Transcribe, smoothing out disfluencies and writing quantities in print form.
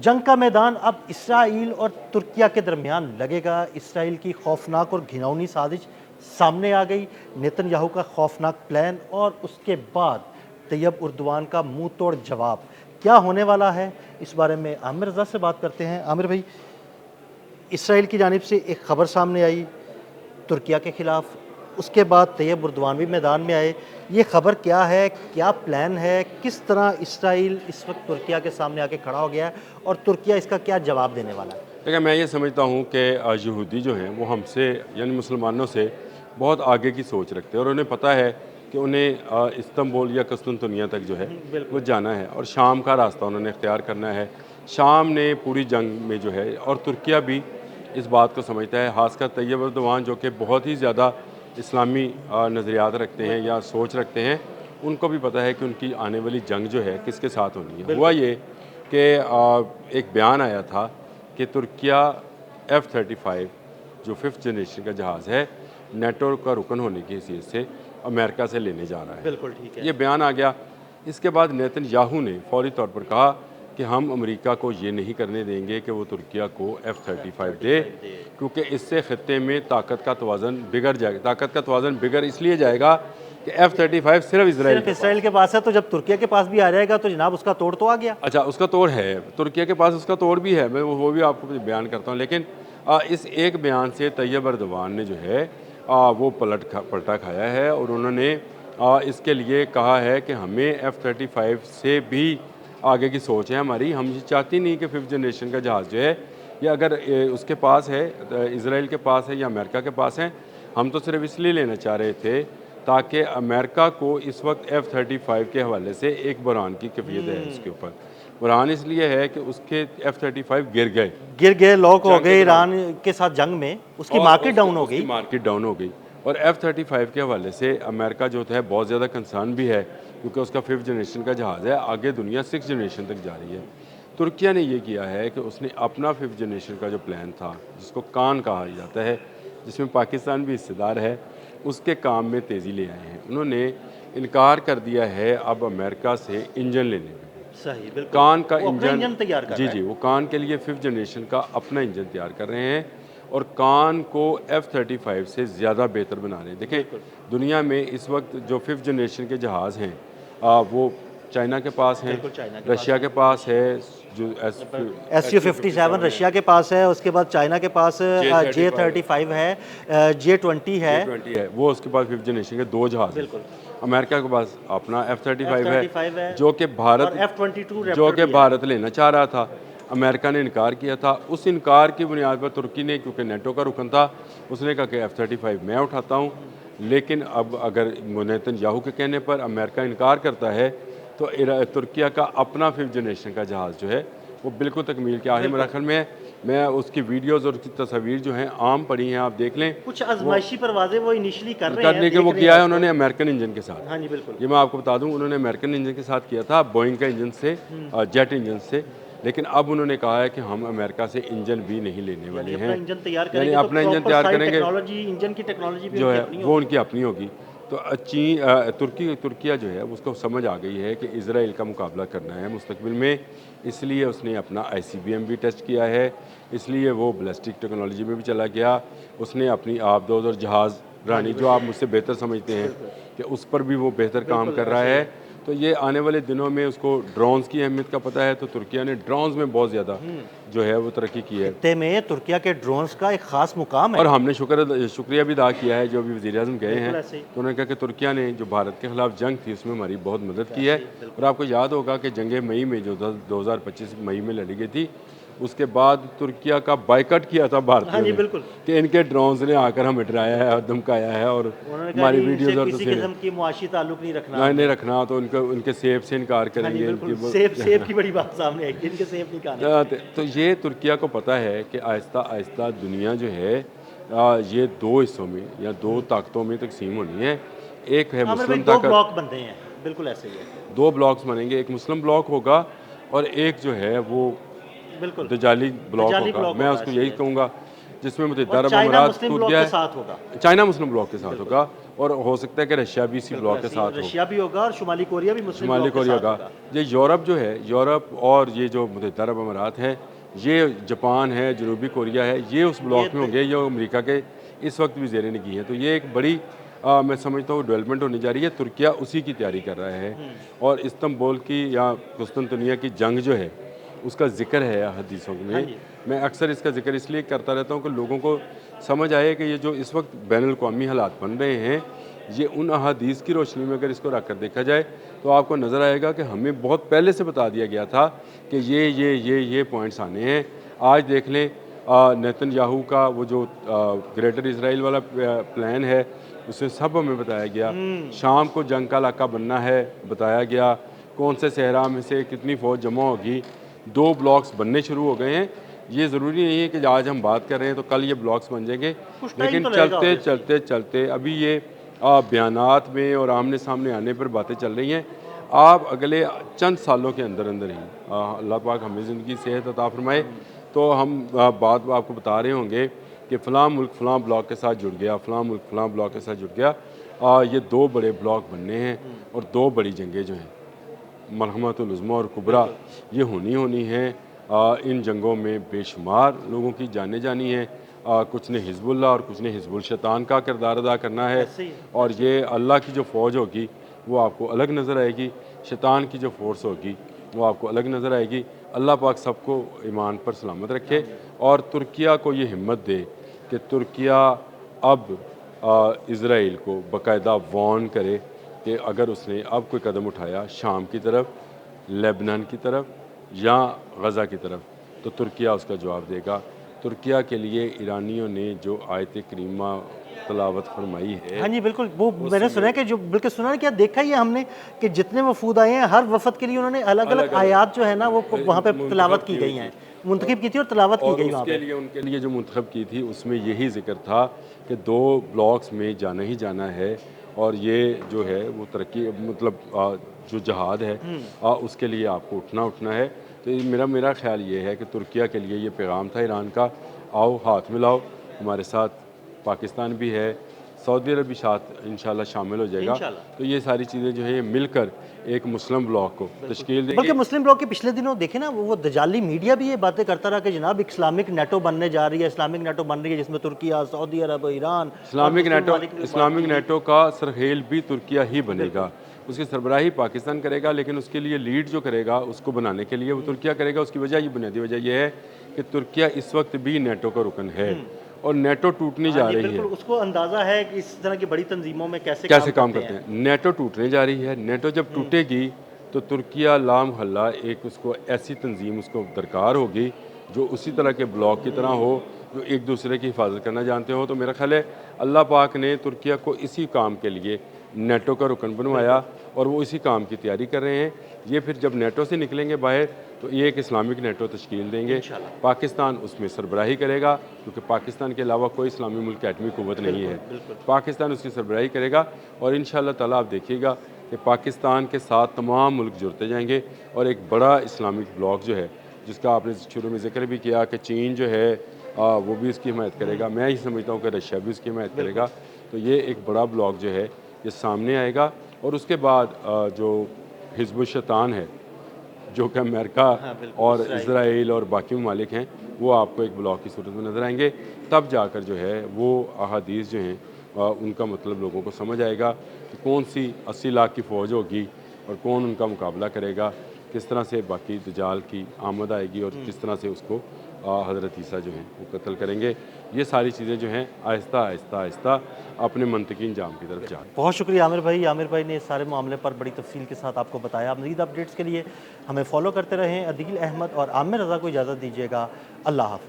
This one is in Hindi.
जंग का मैदान अब इसराइल और तुर्किया के दरमियान लगेगा। इसराइल की खौफनाक और घिनौनी साजिश सामने आ गई, नेतन्याहू का खौफनाक प्लान और उसके बाद तैयब उर्दवान का मुंह तोड़ जवाब। क्या होने वाला है, इस बारे में आमिर रज़ा से बात करते हैं। आमिर भाई, इसराइल की जानिब से एक ख़बर सामने आई तुर्किया के ख़िलाफ़, उसके बाद तैयब उर्दवान भी मैदान में आए। ये ख़बर क्या है, क्या प्लान है, किस तरह इसराइल इस वक्त तुर्किया के सामने आके खड़ा हो गया है और तुर्किया इसका क्या जवाब देने वाला है? देखिए, मैं ये समझता हूँ कि यहूदी जो हैं वो हमसे यानी मुसलमानों से बहुत आगे की सोच रखते हैं और उन्हें पता है कि उन्हें इस्तांबुल या कस्तूनतनिया तक जो है वो जाना है और शाम का रास्ता उन्होंने इख्तियार करना है। शाम ने पूरी जंग में जो है, और तुर्किया भी इस बात को समझता है, खासकर तैयब उर्दवान जो कि बहुत ही ज़्यादा इस्लामी नज़रियात रखते हैं या सोच रखते हैं, उनको भी पता है कि उनकी आने वाली जंग जो है किसके साथ होनी है। हुआ ये कि एक बयान आया था कि तुर्किया F-35 जो 5th जनरेशन का जहाज़ है, नेटो का रुकन होने की हैसियत से अमेरिका से लेने जा रहा है। बिल्कुल ठीक है। ये बयान आ गया। इसके बाद नेतन्याहू ने फौरी तौर पर कहा कि हम अमेरिका को ये नहीं करने देंगे कि वो तुर्किया को F-35 दे, क्योंकि इससे ख़त्ते में ताकत का तवाज़न बिगड़ जाएगा। ताकत का तवाज़न बिगड़ इसलिए जाएगा कि F-35 सिर्फ इसराइल के पास है, तो जब तुर्किया के पास भी आ जाएगा तो जनाब उसका तोड़ तो आ गया। अच्छा, उसका तोड़ है, तुर्किया के पास उसका तोड़ भी है, मैं वो भी आपको बयान करता हूँ। लेकिन इस एक बयान से तैयब उर्दवान ने जो है वो पलटा खाया है और उन्होंने इसके लिए कहा है कि हमें F-35 से भी आगे की सोच है हमारी। हम ये चाहती नहीं कि 5th जनरेशन का जहाज़ जो है, या अगर उसके पास है, इसराइल के पास है या अमेरिका के पास है, हम तो सिर्फ इसलिए लेना चाह रहे थे ताकि अमेरिका को इस वक्त F-35 के हवाले से एक बुरहान की कैफियत है। उसके ऊपर बुरहान इसलिए है कि उसके F-35 गिर गए, लॉक हो गए ईरान के साथ जंग में, उसकी मार्केट डाउन हो गई। मार्केट डाउन हो गई और F-35 के हवाले से अमेरिका जो है बहुत ज़्यादा कंसर्न भी है, क्योंकि उसका 5th जनरेशन का जहाज़ है, आगे दुनिया 6th जनरेशन तक जा रही है। तुर्किया ने ये किया है कि उसने अपना 5th जनरेशन का जो प्लान था, जिसको कान कहा जाता है, जिसमें पाकिस्तान भी हिस्सेदार है, उसके काम में तेज़ी ले आए हैं। उन्होंने इनकार कर दिया है अब अमेरिका से इंजन लेने में। सही, बिल्कुल। कान का इंजन तैयार कर जी रहा है। जी, वो कान के लिए 5th जनरेशन का अपना इंजन तैयार कर रहे हैं और कान को F-35 से ज़्यादा बेहतर बना रहे हैं। देखें, दुनिया में इस वक्त जो 5th जनरेशन के जहाज़ हैं वो चाइना के पास हैं, रशिया के पास है, जो Su-57 रशिया के पास है, उसके बाद चाइना के पास J-35 है, J-20 है, वो उसके पास 5th जनरेशन के 2 जहाज़ हैं। अमेरिका के पास अपना F-35 है, जो कि भारत लेना चाह रहा था। अमेरिका ने इनकार किया था। उस इनकार की बुनियाद पर तुर्की ने, क्योंकि नेटो का रुकन था, उसने कहा कि F-35 मैं उठाता हूँ। लेकिन अब अगर नेतन्याहू के कहने पर अमेरिका इनकार करता है तो तुर्किया का अपना 5th जनरेशन का जहाज़ जो है वो बिल्कुल तकमील के आखिरी मराहल में है। मैं उसकी वीडियोज़ और उसकी तस्वीर जो हैं आम पड़ी हैं, आप देख लें। कुछ आजमाइशी परवाज़ें वो इनिशियली कर रहे हैं, वो किया है उन्होंने अमेरिकन इंजन के साथ। हाँ जी, बिल्कुल। ये मैं आपको बता दूं, उन्होंने अमेरिकन इंजन के साथ किया था, बोइंग का इंजन से, जेट इंजन से। लेकिन अब उन्होंने कहा है कि हम अमेरिका से इंजन भी नहीं लेने वाले हैं, अपना इंजन तैयार करेंगे, अपना इंजन तैयार करेंगे, इंजन की टेक्नोलॉजी भी जो है वो उनकी अपनी होगी। तो तुर्किया जो है उसको समझ आ गई है कि इसराइल का मुकाबला करना है मुस्तकबिल में, इसलिए उसने अपना ICBM भी टेस्ट किया है, इसलिए वो बैलिस्टिक टेक्नोलॉजी में भी चला गया। उसने अपनी आबदोज़ और जहाज़ रानी, जो आप मुझसे बेहतर समझते हैं, कि उस पर भी वो बेहतर काम कर रहा है। तो ये आने वाले दिनों में उसको ड्रोन्स की अहमियत का पता है, तो तुर्किया ने ड्रोन्स में बहुत ज़्यादा जो है वो तरक्की की है। खित्ते में तुर्किया के ड्रोन्स का एक ख़ास मुकाम है और हमने शुक्रिया भी अदा किया है जो अभी वज़ीर-ए-आज़म गए हैं, तो उन्होंने कहा कि तुर्किया ने जो भारत के ख़िलाफ़ जंग थी उसमें हमारी बहुत मदद की है। और आपको याद होगा कि जंग मई में जो 2025 मई में लड़ी गई थी, उसके बाद तुर्किया का बाइकआउट किया था भारत ने, बिल्कुल, कि इनके ड्रोन्स ने आकर हमें डराया है और धमकाया है और हमारी वीडियोज़ और किसी किस्म की मुआशी ताल्लुक नहीं रखना, तो उनके सेब से इनकार करेंगे। सेब की बड़ी बात सामने आई, इनके सेब नहीं खाना। तो ये तुर्किया को पता है कि आहिस्ता आहिस्ता दुनिया जो है ये 2 हिस्सों में या 2 ताकतों में तकसीम होनी है। एक है मुस्लिम ताकत, 2 ब्लॉक बनते हैं, बिल्कुल ऐसे ही है। 2 ब्लॉक्स बनेंगे, एक मुस्लिम ब्लॉक होगा और एक जो है वो बिल्कुल दजाली ब्लॉक होगा। मैं उसको यही कहूँगा, जिसमें मुतहदा अरब अमीरात चाइना मुस्लिम ब्लॉक के साथ होगा। चाइना मुस्लिम ब्लॉक के साथ होगा और हो सकता है कि रशिया भी इसी ब्लॉक के साथ हो, रशिया भी होगा और शुमाली कोरिया भी मुस्लिम शुमाली ब्लॉक के कोरिया साथ का। होगा। ये यूरोप जो है, यूरोप और ये जो मुत्तहिदा अरब अमारात है, ये जापान है, जनूबी कोरिया है, ये उस ब्लॉक में होंगे जो अमेरिका के इस वक्त भी ज़ेर निगी हैं। तो ये एक बड़ी मैं समझता हूँ डेवलपमेंट होने जा रही है। तुर्किया उसी की तैयारी कर रहा है और इस्तंबुल की या कुस्तुनतुनिया की जंग जो है उसका जिक्र है हदीसों में। मैं अक्सर इसका जिक्र इसलिए करता रहता हूँ कि लोगों को समझ आए कि ये जो इस वक्त बैनुल-अक़वामी हालात बन रहे हैं, ये उन अहादीस की रोशनी में अगर इसको रख कर देखा जाए तो आपको नज़र आएगा कि हमें बहुत पहले से बता दिया गया था कि ये पॉइंट्स आने हैं। आज देख लें नेतन्याहू का वो जो ग्रेटर इज़राइल वाला प्लान है, उसमें सब हमें बताया गया। शाम को जंग का इलाका बनना है, बताया गया। कौन से सहरा में से कितनी फ़ौज जमा होगी, 2 ब्लॉक्स बनने शुरू हो गए हैं। ये ज़रूरी नहीं है कि आज हम बात कर रहे हैं तो कल ये ब्लॉक्स बन जाएंगे, लेकिन चलते चलते चलते अभी ये बयानात में और आमने सामने आने पर बातें चल रही हैं। आप अगले चंद सालों के अंदर अंदर ही अल्लाह पाक हमें ज़िंदगी सेहत अता फरमाए तो हम बात आपको बता रहे होंगे कि फ़लाँ मुल्क फ़लाँ ब्लॉक के साथ जुड़ गया, फ़लाँ मुल्क फ़लाँ ब्लॉक के साथ जुड़ गया। ये 2 बड़े ब्लॉक बनने हैं और 2 बड़ी जंगें जो हैं मरहमतुल उज़्मा और कुबरा ये होनी हैं। इन जंगों में बेशुमार लोगों की जानें जानी हैं। कुछ ने हिज़्बुल्लाह और कुछ ने हिज़्बुल शैतान का किरदार अदा करना है और ये अल्लाह की जो फ़ौज होगी वो आपको अलग नज़र आएगी, शैतान की जो फ़ोर्स होगी वो आपको अलग नज़र आएगी। अल्लाह पाक सबको ईमान पर सलामत रखे और तुर्किया को ये हिम्मत दे कि तुर्किया अब इज़राइल को बाकायदा वार्न करे कि अगर उसने अब कोई कदम उठाया शाम की तरफ, लेबनान की तरफ या गज़ा की तरफ, तो तुर्किया उसका जवाब देगा। तुर्किया के लिए ईरानियों ने जो आयत करीमा तलावत फरमाई है, हाँ जी बिल्कुल, वो मैंने सुना है कि जो बल्कि सुना है क्या देखा ही है हमने कि जितने वफूद आए हैं हर वफद के लिए उन्होंने अलग अलग आयात जो है ना वो वहाँ पे तलावत की गई हैं, मुंतखब की थी और तलावत की गई वहाँ पे। उनके लिए जो मुंतखब की थी उसमें यही जिक्र था कि 2 ब्लॉक्स में जाना ही जाना है और ये जो है वो तरक्की मतलब जो जहाद है उसके लिए आपको उठना है। तो मेरा ख्याल ये है कि तुर्किया के लिए ये पैगाम था ईरान का, आओ हाथ मिलाओ, हमारे साथ पाकिस्तान भी है, सऊदी अरब भी साथ इंशाल्लाह शामिल हो जाएगा। तो ये सारी चीज़ें जो है मिलकर एक मुस्लिम ब्लॉक को तश्कील देंगी। बल्कि मुस्लिम ब्लॉक के पिछले दिनों देखे ना वो दजाली मीडिया भी ये बातें करता रहा कि जनाब इस्लामिक नेटो बनने जा रही है, इस्लामिक नेटो बन रही है जिसमें तुर्किया, सऊदी अरब, ईरान। इस्लामिक नेटो का सरखेल भी तुर्किया ही बनेगा, उसकी सरबराही पाकिस्तान करेगा, लेकिन उसके लिए लीड जो करेगा उसको बनाने के लिए वो तुर्किया करेगा। उसकी वजह ये बुनियादी वजह यह है कि तुर्किया इस वक्त भी नेटो का रुकन है और नेटो टूटने जा रही है। उसको अंदाजा है कि इस तरह की बड़ी तंजीमों में कैसे काम करते हैं। नेटो टूटने जा रही है। नेटो जब टूटेगी तो तुर्किया लाम हल्ला एक उसको ऐसी तंजीम उसको दरकार होगी जो उसी तरह के ब्लॉक की तरह हो, जो एक दूसरे की हिफाजत करना जानते हो। तो मेरा ख्याल है अल्लाह पाक ने तुर्किया को इसी काम के लिए नेटो का रुकन बनवाया और वो इसी काम की तैयारी कर रहे हैं। ये फिर जब नेटो से निकलेंगे बाहर तो ये एक इस्लामिक नेटो तश्कील देंगे। पाकिस्तान उसमें सरबराही करेगा क्योंकि पाकिस्तान के अलावा कोई इस्लामी मुल्क एटमी क़ुव्वत नहीं है। पाकिस्तान उसकी सरबराही करेगा और इंशाअल्लाह ताला आप देखिएगा कि पाकिस्तान के साथ तमाम मुल्क जुड़ते जाएंगे और एक बड़ा इस्लामिक ब्लॉक जो है जिसका आपने शुरू में जिक्र भी किया कि चीन जो है वो भी उसकी हिमायत करेगा। मैं ही समझता हूँ कि रशिया भी उसकी हिमायत करेगा। तो ये एक बड़ा ब्लॉक जो है ये सामने आएगा और उसके बाद जो हिज़्बुल शैतान है जो कि अमेरिका और इज़राइल और बाकी ममालिक हैं वो आपको एक ब्लॉक की सूरत में नज़र आएंगे। तब जाकर जो है वो अहादीस जो हैं उनका मतलब लोगों को समझ आएगा कि कौन सी 80 लाख की फ़ौज होगी और कौन उनका मुकाबला करेगा, किस तरह से बाकी दजाल की आमद आएगी और किस तरह से उसको हज़रत ईसा जो हैं वो कत्ल करेंगे। ये सारी चीज़ें जो हैं आहिस्ता आहिस्ता आहिस्ता अपने मंतकी अंजाम की तरफ जा। बहुत शुक्रिया आमिर भाई ने इस सारे मामले पर बड़ी तफसील के साथ आपको बताया। मज़ीद अपडेट्स के लिए हमें फॉलो करते रहें। अदील अहमद और आमिर रज़ा को इजाज़त दीजिएगा। अल्लाह हाफ़िज़।